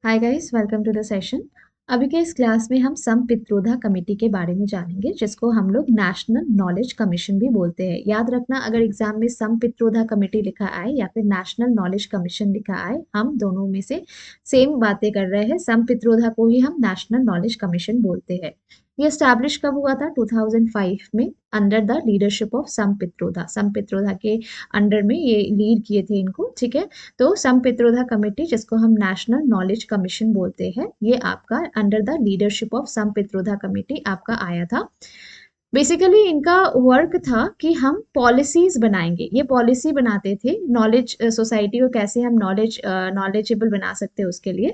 Hi guys, welcome to the session. अभी के इस क्लास में हम संपित्रोदा कमेटी के बारे में जानेंगे, जिसको हम लोग नेशनल नॉलेज कमीशन भी बोलते हैं। याद रखना, अगर एग्जाम में संपित्रोदा कमेटी लिखा आए या फिर नेशनल नॉलेज कमीशन लिखा आए, हम दोनों में से सेम बातें कर रहे हैं। संपित्रोदा को ही हम नेशनल नॉलेज कमीशन बोलते हैं। ये स्टैब्लिश कब हुआ था? 2005 में, अंडर द लीडरशिप ऑफ संपित्रोदा। संपित्रोदा के अंडर में ये लीड किए थे इनको, ठीक है। तो संपित्रोदा कमेटी, जिसको हम नेशनल नॉलेज कमीशन बोलते हैं, ये आपका under the leadership of संपित्रोदा committee आपका आया था। बेसिकली इनका वर्क था कि हम पॉलिसीज बनाएंगे। ये पॉलिसी बनाते थे नॉलेज सोसाइटी को कैसे हम नॉलेजेबल बना सकते हैं उसके लिए।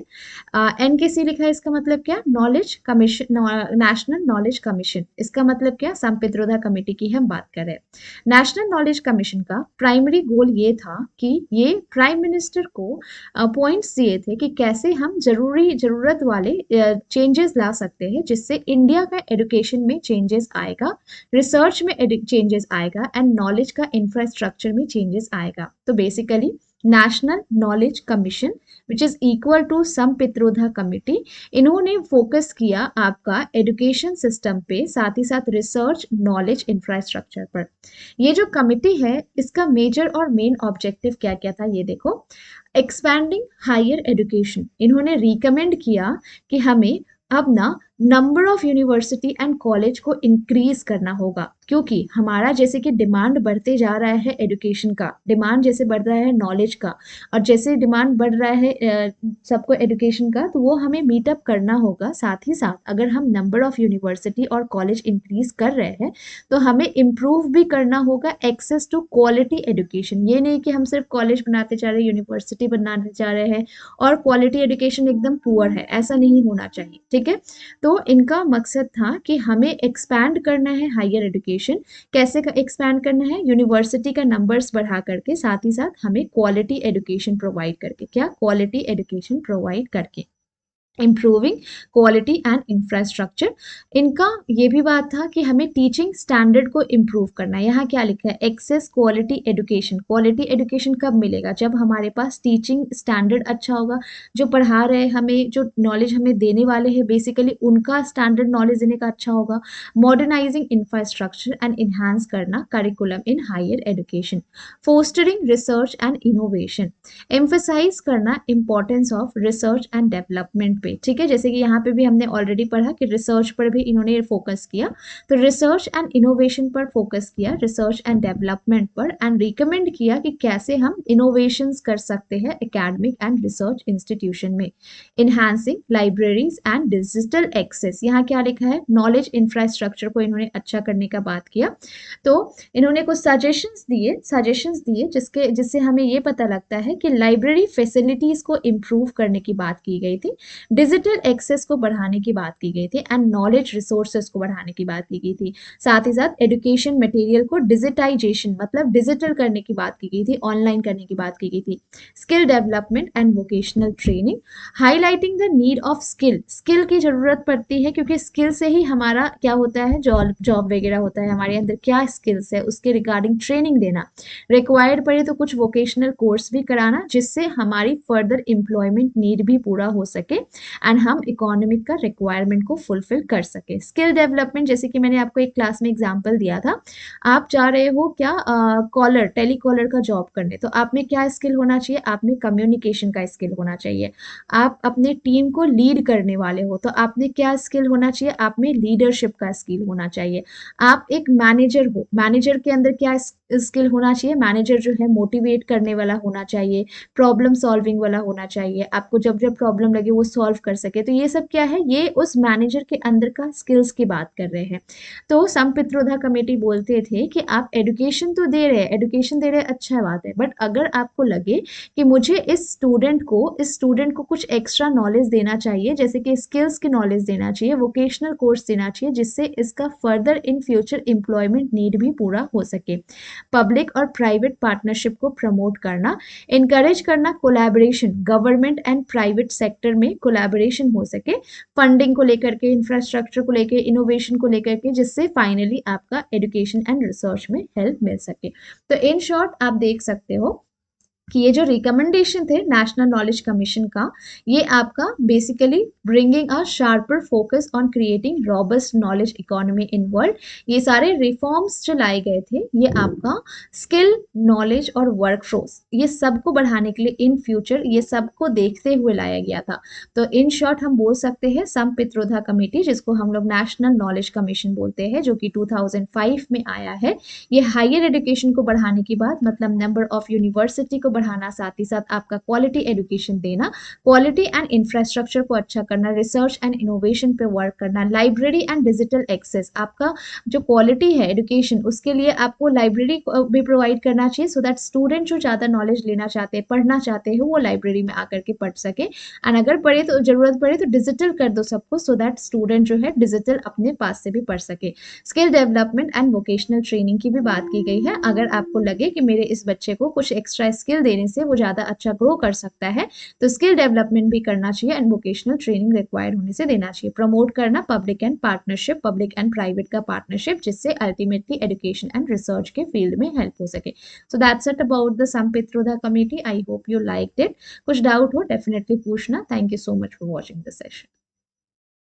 एनकेसी लिखा है, इसका मतलब क्या? Knowledge commission, national knowledge commission. इसका मतलब क्या? संपित्रोदा कमेटी की हम बात कर रहे हैं। नेशनल नॉलेज कमीशन का प्राइमरी गोल ये था कि ये प्राइम मिनिस्टर को पॉइंट्स दिए थे कि कैसे हम जरूरत वाले चेंजेस ला सकते हैं, जिससे इंडिया का एजुकेशन में चेंजेस आएगा, रिसर्च में चेंजेस आएगा एंड नॉलेज का इंफ्रास्ट्रक्चर में चेंजेस आएगा। तो basically national knowledge commission which is equal to संपित्रोदा committee, इन्होंने फोकस किया आपका एजुकेशन सिस्टम पे, साथ ही साथ रिसर्च, नॉलेज, इंफ्रास्ट्रक्चर पर। ये जो कमिटी है, इसका मेजर और मेन ऑब्जेक्टिव क्या क्या था ये देखो। एक्सपैंडिंग हायर एजुकेशन, इन्होंने रिकमेंड किया कि हमें अब ना number of university and college को इंक्रीज करना होगा, क्योंकि हमारा जैसे कि डिमांड बढ़ते जा रहा है, एजुकेशन का डिमांड जैसे बढ़ रहा है, नॉलेज का, और जैसे डिमांड बढ़ रहा है सबको एजुकेशन का, तो वो हमें मीटअप करना होगा। साथ ही साथ अगर हम नंबर ऑफ यूनिवर्सिटी और कॉलेज इंक्रीज कर रहे हैं, तो हमें इम्प्रूव भी करना होगा एक्सेस टू क्वालिटी एजुकेशन। ये नहीं कि हम सिर्फ कॉलेज बनाते जा रहे हैं, यूनिवर्सिटी बनाने जा रहे हैं और क्वालिटी एजुकेशन एकदम पुअर है, ऐसा नहीं होना चाहिए, ठीक है। तो इनका मकसद था कि हमें एक्सपैंड करना है हायर एजुकेशन। कैसे एक्सपैंड करना है? यूनिवर्सिटी का नंबर्स बढ़ा करके, साथ ही साथ हमें क्वालिटी एजुकेशन प्रोवाइड करके। क्या? क्वालिटी एजुकेशन प्रोवाइड करके, इम्प्रूविंग क्वालिटी एंड इंफ्रास्ट्रक्चर। इनका ये भी बात था कि हमें टीचिंग स्टैंडर्ड को इम्प्रूव करना है। यहाँ क्या लिखा है? Access quality education. Quality education कब मिलेगा? जब हमारे पास टीचिंग स्टैंडर्ड अच्छा होगा, जो पढ़ा रहे हमें, जो नॉलेज हमें देने वाले हैं, बेसिकली उनका स्टैंडर्ड नॉलेज देने का अच्छा होगा। मॉडर्नाइजिंग इंफ्रास्ट्रक्चर एंड इन्हांस करना curriculum in higher education. Fostering research and innovation, emphasise करना importance of research and development पे, ठीक है। जैसे कि यहाँ पे भी हमने ऑलरेडी पढ़ा कि रिसर्च पर भी इन्होंने फोकस किया, तो रिसर्च एंड इनोवेशन पर फोकस किया, रिसर्च एंड डेवलपमेंट पर, एंड रिकमेंड किया कि कैसे हम इनोवेशंस कर सकते हैं एकेडमिक एंड रिसर्च इंस्टीट्यूशन में। Enhancing libraries and digital access, यहाँ क्या लिखा है? नॉलेज इंफ्रास्ट्रक्चर को इन्होंने अच्छा करने का बात किया। तो इन्होंने कुछ सजेशंस दिए जिससे हमें ये पता लगता है कि लाइब्रेरी फैसिलिटीज को इम्प्रूव करने की बात की गई थी, डिजिटल एक्सेस को बढ़ाने की बात की गई थी, एंड नॉलेज रिसोर्सेज को बढ़ाने की बात की गई थी। साथ ही साथ एजुकेशन मटेरियल को डिजिटाइजेशन, मतलब डिजिटल करने की बात की गई थी, ऑनलाइन करने की बात की गई थी। Skill development and vocational training, highlighting the need of skill की जरूरत पड़ती है, क्योंकि स्किल से ही हमारा क्या होता है, जॉब वगैरह होता है। हमारे अंदर क्या स्किल्स है उसके रिगार्डिंग ट्रेनिंग देना। रिक्वायर्ड पड़े तो कुछ वोकेशनल कोर्स भी कराना, जिससे हमारी फर्दर एम्प्लॉयमेंट नीड भी पूरा हो सके एंड हम इकोनॉमिक का रिक्वायरमेंट को फुलफिल कर सके। स्किल डेवलपमेंट, जैसे कि मैंने आपको एक क्लास में एग्जांपल दिया था, आप जा रहे हो क्या कॉलर, टेलीकॉलर का जॉब करने, तो आप में क्या स्किल होना चाहिए? आप में कम्युनिकेशन का स्किल होना चाहिए। आप अपने टीम को लीड करने वाले हो, तो आप में क्या स्किल होना चाहिए? आप में लीडरशिप का स्किल होना चाहिए। आप एक मैनेजर हो, मैनेजर के अंदर क्या स्किल होना चाहिए? मैनेजर जो है मोटिवेट करने वाला होना चाहिए, प्रॉब्लम सॉल्विंग वाला होना चाहिए, आपको जब जब प्रॉब्लम लगे वो सॉल्व कर सके। तो ये सब क्या है? ये उस मैनेजर के अंदर का स्किल्स की बात कर रहे हैं। तो संपित्रोदा कमेटी बोलते थे कि आप एजुकेशन तो दे रहे हैं, एजुकेशन दे रहे हैं, अच्छा बात है, बट अगर आपको लगे कि मुझे इस स्टूडेंट को कुछ एक्स्ट्रा नॉलेज देना चाहिए, जैसे कि स्किल्स की नॉलेज देना चाहिए, वोकेशनल कोर्स देना चाहिए, जिससे इसका further in future employment need भी पूरा हो सके। पब्लिक और प्राइवेट पार्टनरशिप को प्रमोट करना, इनकरेज करना collaboration, government and private sector में कोलैबोरेशन हो सके, फंडिंग को लेकर के, इंफ्रास्ट्रक्चर को लेकर, इनोवेशन को लेकर के, जिससे फाइनली आपका एजुकेशन एंड रिसर्च में हेल्प मिल सके। तो इन शॉर्ट आप देख सकते हो कि ये जो रिकमेंडेशन थे नेशनल नॉलेज कमीशन का, ये आपका basically bringing a sharper focus on creating robust knowledge economy in world, ये सारे रिफॉर्म्स जो लाए गए थे ये आपका स्किल, नॉलेज और वर्क फोर्स, ये सबको बढ़ाने के लिए इन फ्यूचर ये सबको देखते हुए लाया गया था। तो इन शॉर्ट हम बोल सकते हैं सम पित्रोदा कमेटी, जिसको हम लोग नेशनल नॉलेज कमीशन बोलते हैं, जो कि 2005 में आया है, ये हायर एजुकेशन को बढ़ाने की बात, मतलब नंबर ऑफ यूनिवर्सिटी को बढ़ाना, साथ ही साथ आपका क्वालिटी एजुकेशन देना, क्वालिटी एंड इंफ्रास्ट्रक्चर को अच्छा करना, रिसर्च एंड इनोवेशन पे वर्क करना, लाइब्रेरी एंड डिजिटल एक्सेस, आपका जो क्वालिटी है एजुकेशन उसके लिए आपको लाइब्रेरी भी प्रोवाइड करना चाहिए, सो दैट स्टूडेंट जो ज़्यादा नॉलेज लेना चाहते हैं, पढ़ना चाहते हैं, वो लाइब्रेरी में आकर के पढ़ सके। एंड अगर पढ़े तो जरूरत पड़े तो डिजिटल कर दो सबको, सो दैट स्टूडेंट जो है डिजिटल अपने पास से भी पढ़ सके। Skill development and vocational training की भी बात की गई है। अगर आपको लगे कि मेरे इस बच्चे को कुछ एक्स्ट्रा स्किल देने से वो ज़्यादा अच्छा ग्रो कर सकता है, तो स्किल डेवलपमेंट भी करना चाहिए एंड वोकेशनल ट्रेनिंग रिक्वायर्ड होने से देना चाहिए। प्रमोट करना public and partnership, public and private का पार्टनरशिप, जिससे अल्टीमेटली एजुकेशन एंड रिसर्च के फील्ड में हेल्प हो सके। So that's it about the Sam Pitroda committee. I hope you liked it. कुछ डाउट हो डेफिनेटली पूछना। Thank you so much for watching this session.